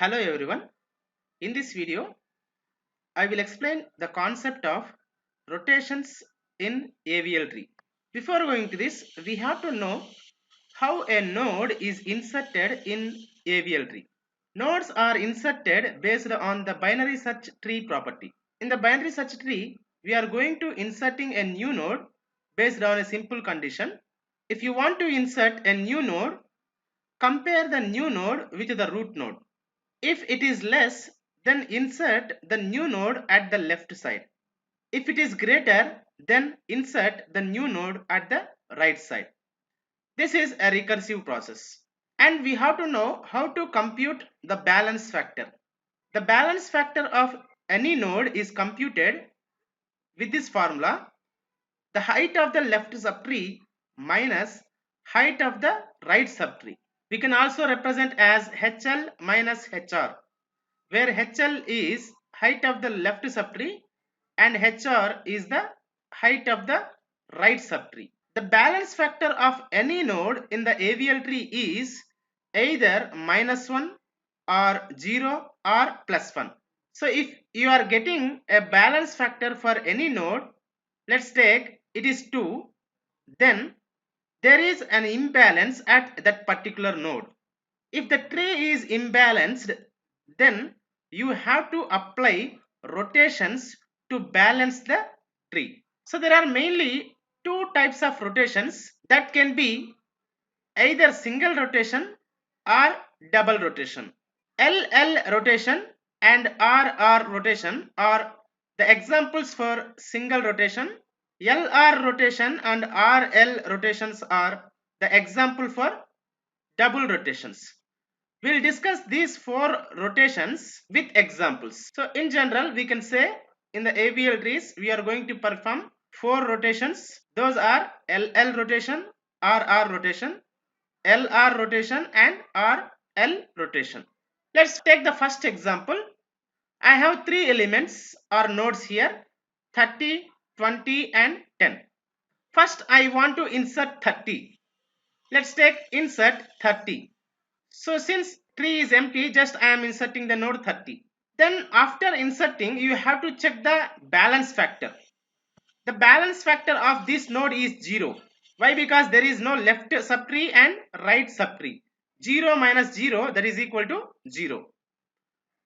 Hello everyone. In this video, I will explain the concept of rotations in AVL tree. Before going to this, we have to know how a node is inserted in AVL tree. Nodes are inserted based on the binary search tree property. In the binary search tree, we are going to inserting a new node based on a simple condition. If you want to insert a new node, compare the new node with the root node. If it is less, then insert the new node at the left side. If it is greater, then insert the new node at the right side. This is a recursive process. And we have to know how to compute the balance factor. The balance factor of any node is computed with this formula: the height of the left subtree minus height of the right subtree. We can also represent as HL minus HR, where HL is height of the left subtree and HR is the height of the right subtree. The balance factor of any node in the AVL tree is either -1 or 0 or +1. So if you are getting a balance factor for any node, let's take it is 2, then there is an imbalance at that particular node. If the tree is imbalanced, then you have to apply rotations to balance the tree. So there are mainly two types of rotations that can be either single rotation or double rotation. LL rotation and RR rotation are the examples for single rotation. LR rotation and RL rotations are the example for double rotations. We'll discuss these four rotations with examples. So in general, we can say in the AVL trees, we are going to perform four rotations. Those are LL rotation, RR rotation, LR rotation and RL rotation. Let's take the first example. I have three elements or nodes here: 30, 20 and 10. First, I want to insert 30. Let's take insert 30. So since tree is empty, just I am inserting the node 30. Then after inserting, you have to check the balance factor. The balance factor of this node is 0. Why? Because there is no left subtree and right subtree. 0 minus 0, that is equal to 0.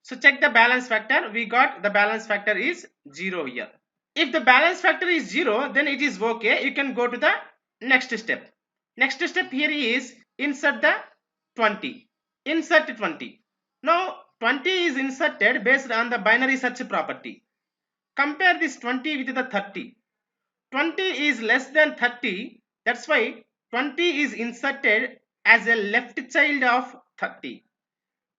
So check the balance factor. We got the balance factor is 0 here. If the balance factor is 0, then it is okay. You can go to the next step. Next step here is insert the 20. Insert 20. Now 20 is inserted based on the binary search property. Compare this 20 with the 30. 20 is less than 30. That's why 20 is inserted as a left child of 30.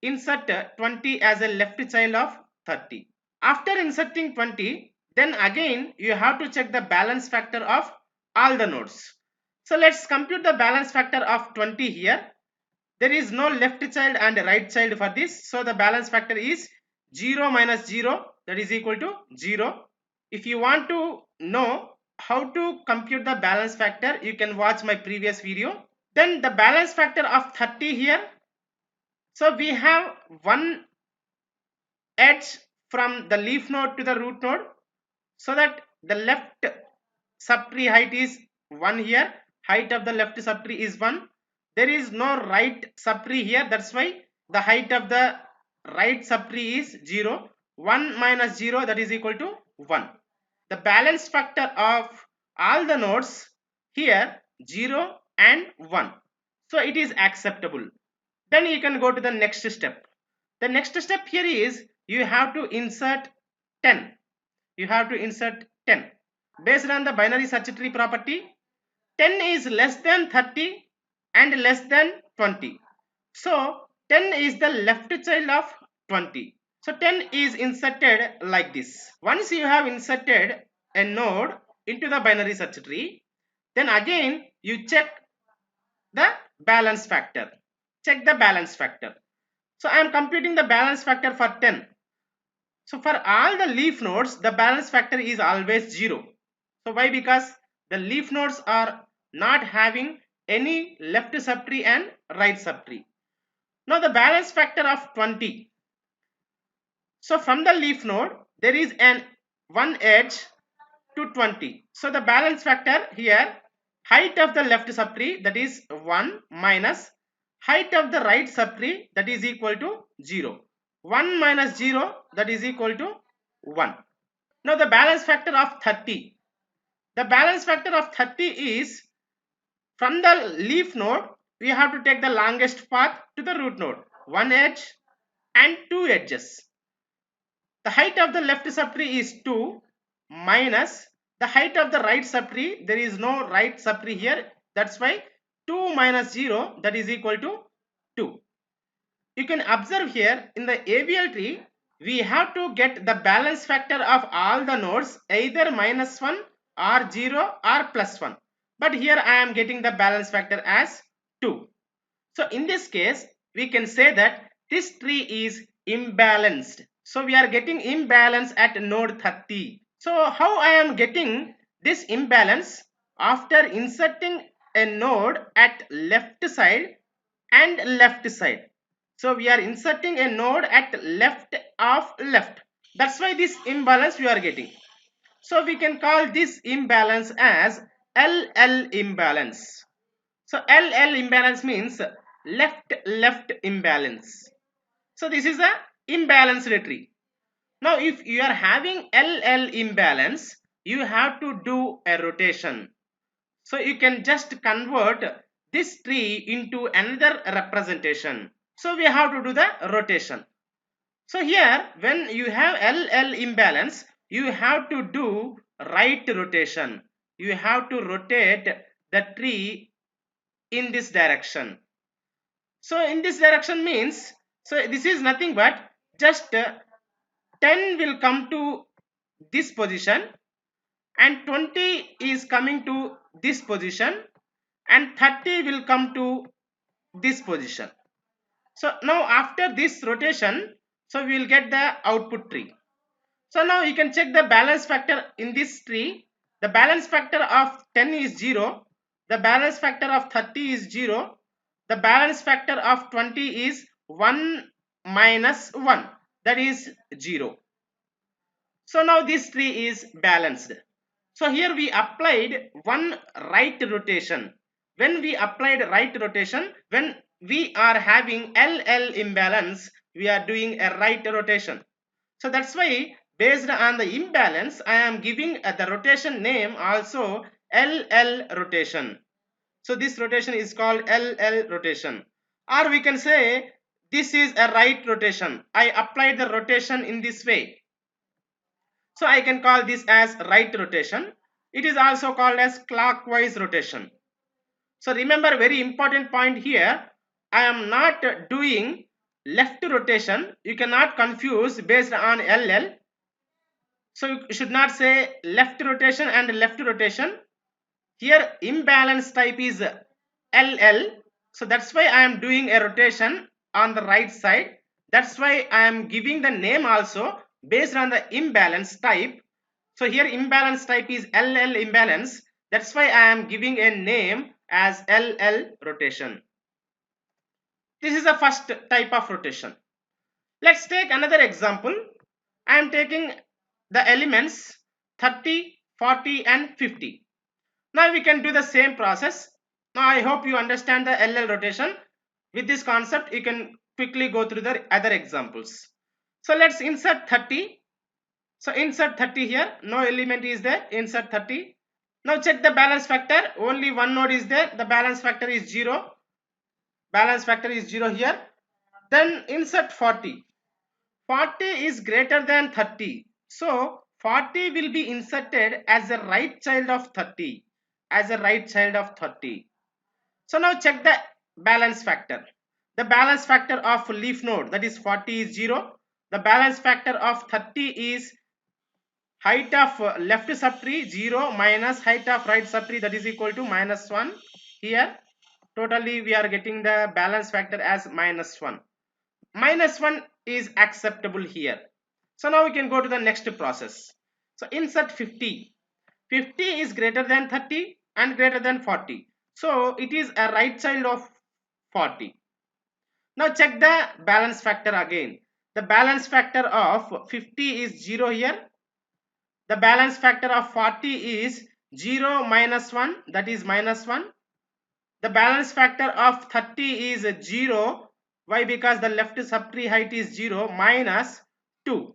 Insert 20 as a left child of 30. After inserting 20, then again you have to check the balance factor of all the nodes. So let's compute the balance factor of 20 here. There is no left child and right child for this. So the balance factor is 0 minus 0, that is equal to 0. If you want to know how to compute the balance factor, you can watch my previous video. Then the balance factor of 30 here. So we have one edge from the leaf node to the root node, so that the left subtree height is 1 here. Height of the left subtree is 1. There is no right subtree here. That's why the height of the right subtree is 0. 1 minus 0, that is equal to 1. The balance factor of all the nodes here 0 and 1. So it is acceptable. Then you can go to the next step. The next step here is you have to insert 10. You have to insert 10. Based on the binary search tree property, 10 is less than 30 and less than 20. So 10 is the left child of 20. So 10 is inserted like this. Once you have inserted a node into the binary search tree, then again you check the balance factor. Check the balance factor. So I am computing the balance factor for 10. So for all the leaf nodes, the balance factor is always 0. So why? Because the leaf nodes are not having any left subtree and right subtree. Now the balance factor of 20. So from the leaf node, there is an one edge to 20. So the balance factor here, height of the left subtree, that is 1, minus height of the right subtree, that is equal to 0. 1 minus 0, that is equal to 1. Now the balance factor of 30. The balance factor of 30 is, from the leaf node, we have to take the longest path to the root node. One edge and two edges. The height of the left subtree is 2, minus the height of the right subtree. There is no right subtree here. That's why 2 minus 0, that is equal to 2. You can observe here in the AVL tree, we have to get the balance factor of all the nodes, either minus 1 or 0 or plus 1. But here I am getting the balance factor as 2. So in this case, we can say that this tree is imbalanced. So we are getting imbalance at node 30. So how I am getting this imbalance? After inserting a node at left side and left side. So we are inserting a node at left of left. That's why this imbalance we are getting. So we can call this imbalance as LL imbalance. So LL imbalance means left imbalance. So this is a imbalanced tree. Now if you are having LL imbalance, you have to do a rotation. So you can just convert this tree into another representation. So we have to do the rotation. So here when you have LL imbalance, you have to do right rotation. You have to rotate the tree in this direction. So in this direction means, so this is nothing but just 10 will come to this position and 20 is coming to this position and 30 will come to this position. So now after this rotation, so we will get the output tree. So now you can check the balance factor in this tree. The balance factor of 10 is 0. The balance factor of 30 is 0. The balance factor of 20 is 1 minus 1. That is 0. So now this tree is balanced. So here we applied one right rotation. When we applied right rotation, when we are having LL imbalance, we are doing a right rotation. So that's why based on the imbalance, I am giving the rotation name also LL rotation. So this rotation is called LL rotation. Or we can say this is a right rotation. I applied the rotation in this way. So I can call this as right rotation. It is also called as clockwise rotation. So remember, very important point here, I am not doing left rotation. You cannot confuse based on LL. So you should not say left rotation and left rotation. Here imbalance type is LL. So that's why I am doing a rotation on the right side. That's why I am giving the name also based on the imbalance type. So here imbalance type is LL imbalance. That's why I am giving a name as LL rotation. This is the first type of rotation. Let's take another example. I am taking the elements 30, 40 and 50. Now we can do the same process. Now I hope you understand the LL rotation. With this concept, you can quickly go through the other examples. So let's insert 30. So insert 30 here. No element is there. Insert 30. Now check the balance factor. Only one node is there. The balance factor is 0. Balance factor is 0 here. Then insert 40. 40 is greater than 30. So 40 will be inserted as a right child of 30. As a right child of 30. So now check the balance factor. The balance factor of leaf node, that is 40, is 0. The balance factor of 30 is height of left subtree 0 minus height of right subtree, that is equal to minus 1. Here totally we are getting the balance factor as minus 1. Minus 1 is acceptable here. So now we can go to the next process. So insert 50. 50 is greater than 30 and greater than 40. So it is a right child of 40. Now check the balance factor again. The balance factor of 50 is 0 here. The balance factor of 40 is 0 minus 1, that is minus 1. The balance factor of 30 is 0. Why? Because the left subtree height is 0 minus 2.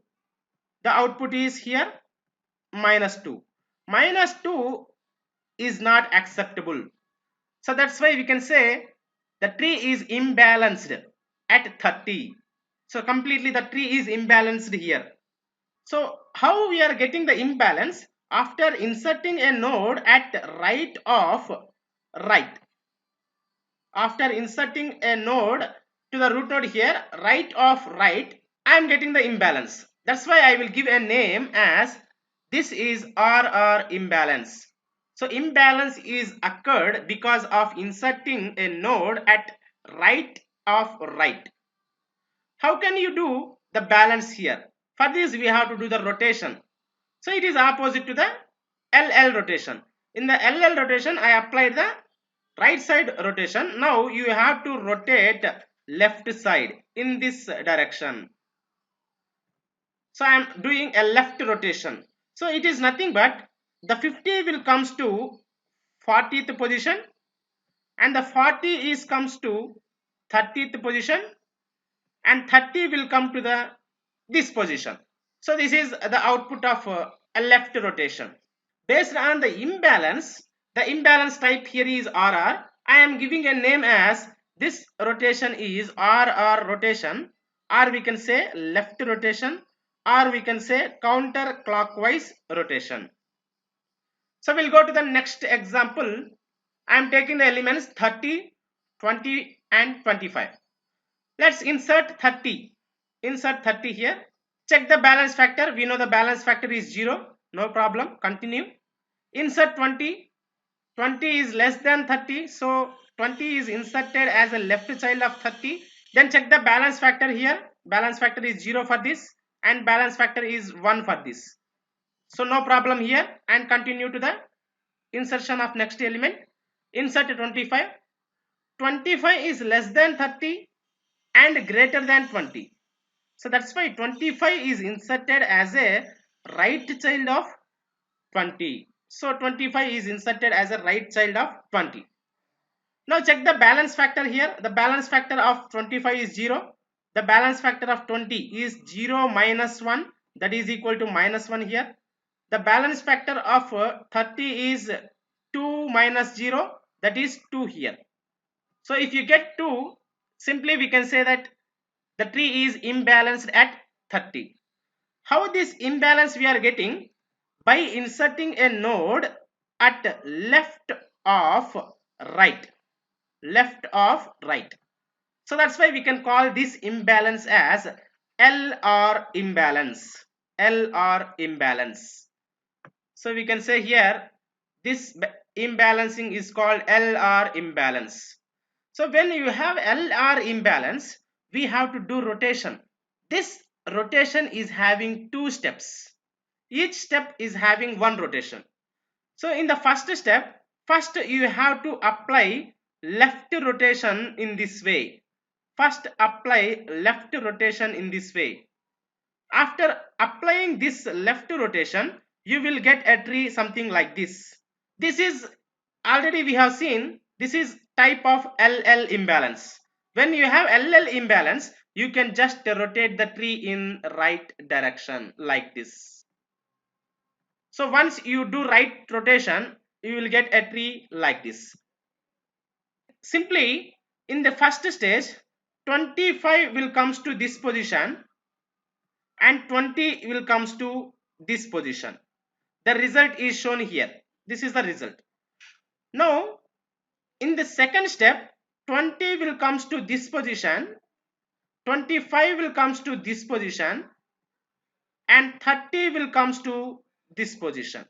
The output is here minus 2. Minus 2 is not acceptable. So that's why we can say the tree is imbalanced at 30. So completely the tree is imbalanced here. So how we are getting the imbalance? After inserting a node at right of right. After inserting a node to the root node here, right of right, I am getting the imbalance. That's why I will give a name as this is RR imbalance. So imbalance is occurred because of inserting a node at right of right. How can you do the balance here? For this we have to do the rotation. So it is opposite to the LL rotation. In the LL rotation I applied the right side rotation. Now you have to rotate left side in this direction. So I am doing a left rotation. So it is nothing but the 50 will comes to 40th position and the 40 is comes to 30th position and 30 will come to the this position. So this is the output of a left rotation. Based on the imbalance type here is RR. I am giving a name as this rotation is RR rotation, or we can say left rotation, or we can say counterclockwise rotation. So we'll go to the next example. I am taking the elements 30, 20 and 25. Let's insert 30. Insert 30 here. Check the balance factor. We know the balance factor is 0. No problem. Continue. Insert 20. 20 is less than 30. So 20 is inserted as a left child of 30. Then check the balance factor here. Balance factor is 0 for this and balance factor is 1 for this. So no problem here, and continue to the insertion of next element. Insert 25. 25 is less than 30 and greater than 20. So that's why 25 is inserted as a right child of 20. So 25 is inserted as a right child of 20. Now check the balance factor here. The balance factor of 25 is 0. The balance factor of 20 is 0 minus 1, that is equal to minus 1 here. The balance factor of 30 is 2 minus 0, that is 2 here. So if you get 2, simply we can say that the tree is imbalanced at 30. How this imbalance we are getting? By inserting a node at left of right. Left of right. So that's why we can call this imbalance as LR imbalance. LR imbalance. So we can say here this imbalancing is called LR imbalance. So when you have LR imbalance, we have to do rotation. This rotation is having two steps. Each step is having one rotation. So in the first step, first you have to apply left rotation in this way. First apply left rotation in this way. After applying this left rotation, you will get a tree something like this. This is already we have seen, this is type of LL imbalance. When you have LL imbalance, you can just rotate the tree in right direction like this. So once you do right rotation, you will get a tree like this. Simply in the first stage, 25 will comes to this position and 20 will comes to this position. The result is shown here. This is the result. Now in the second step, 20 will comes to this position, 25 will comes to this position and 30 will comes to this position.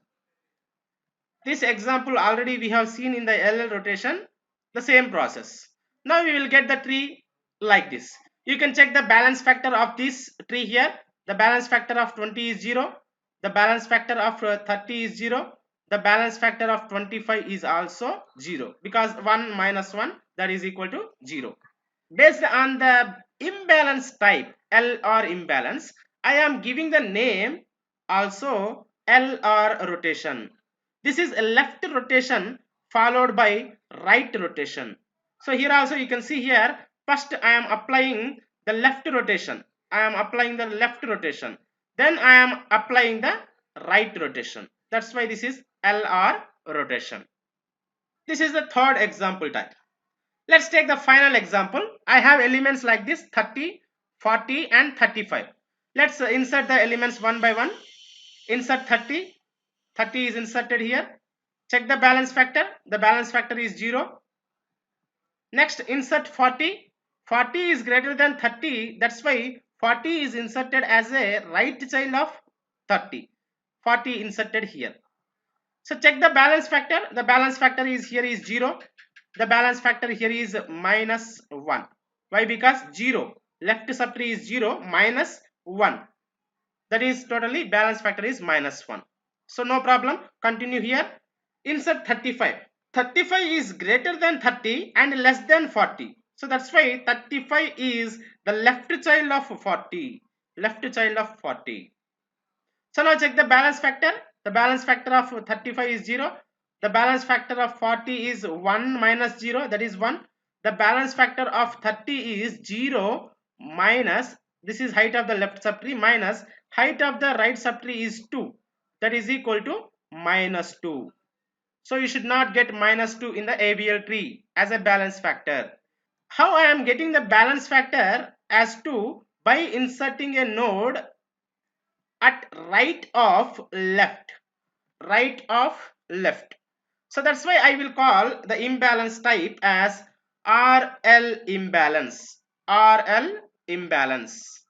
This example already we have seen in the LL rotation, the same process. Now we will get the tree like this. You can check the balance factor of this tree here. The balance factor of 20 is 0. The balance factor of 30 is 0. The balance factor of 25 is also 0 because 1 minus 1, that is equal to 0. Based on the imbalance type, L or imbalance, I am giving the name also L or rotation. This is a left rotation followed by right rotation. So here also you can see here, first I am applying the left rotation. I am applying the left rotation. Then I am applying the right rotation. That's why this is LR rotation. This is the third example type. Let's take the final example. I have elements like this 30, 40 and 35. Let's insert the elements one by one. Insert 30. 30 is inserted here. Check the balance factor. The balance factor is 0. Next insert 40. 40 is greater than 30. That's why 40 is inserted as a right child of 30. 40 inserted here. So check the balance factor. The balance factor is here is 0. The balance factor here is minus 1. Why? Because 0. Left subtree is 0 minus 1. That is totally balance factor is minus 1. So no problem. Continue here. Insert 35. 35 is greater than 30 and less than 40. So that's why 35 is the left child of 40. Left child of 40. So now check the balance factor. The balance factor of 35 is 0. The balance factor of 40 is 1 minus 0, that is 1. The balance factor of 30 is 0 minus, this is height of the left subtree, minus height of the right subtree is 2. That is equal to minus 2. So you should not get minus 2 in the AVL tree as a balance factor. How I am getting the balance factor as 2? By inserting a node at right of left. Right of left. So that's why I will call the imbalance type as RL imbalance. RL imbalance.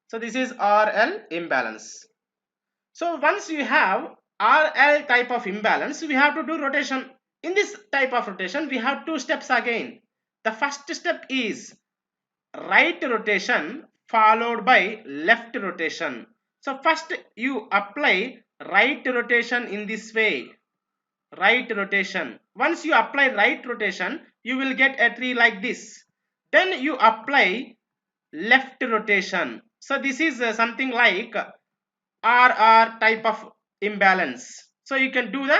So this is RL imbalance. So once you have RL type of imbalance, we have to do rotation. In this type of rotation, we have two steps again. The first step is right rotation followed by left rotation. So first you apply right rotation in this way. Right rotation. Once you apply right rotation, you will get a tree like this. Then you apply left rotation. So this is something like RR type of imbalance. So you can do the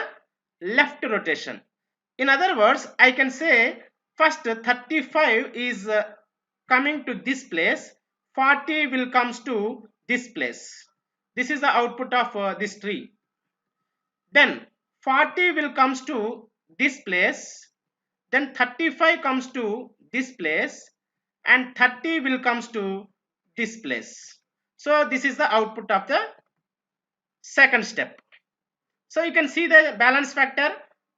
left rotation. In other words, I can say first 35 is coming to this place, 40 will comes to this place. This is the output of this tree. Then 40 will comes to this place, then 35 comes to this place, and 30 will comes to this place. So this is the output of the second step. So you can see the balance factor.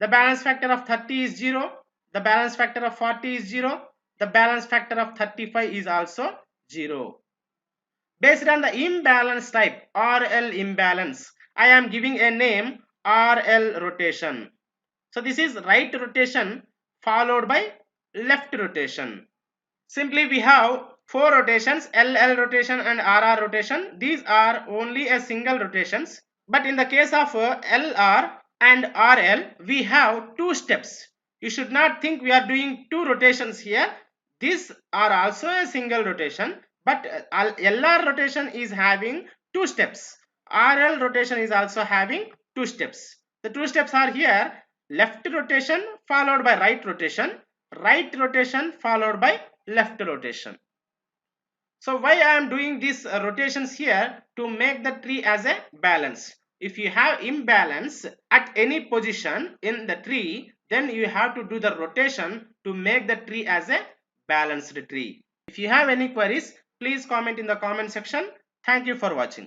The balance factor of 30 is 0. The balance factor of 40 is 0. The balance factor of 35 is also 0. Based on the imbalance type, RL imbalance, I am giving a name RL rotation. So this is right rotation followed by left rotation. Simply we have four rotations, LL rotation and RR rotation. These are only a single rotations. But in the case of LR and RL, we have two steps. You should not think we are doing two rotations here. These are also a single rotation, but LR rotation is having two steps. RL rotation is also having two steps. The two steps are here: left rotation followed by right rotation followed by left rotation. So why I am doing these rotations here? To make the tree as a balance. If you have imbalance at any position in the tree, then you have to do the rotation to make the tree as a balanced tree. If you have any queries, please comment in the comment section. Thank you for watching.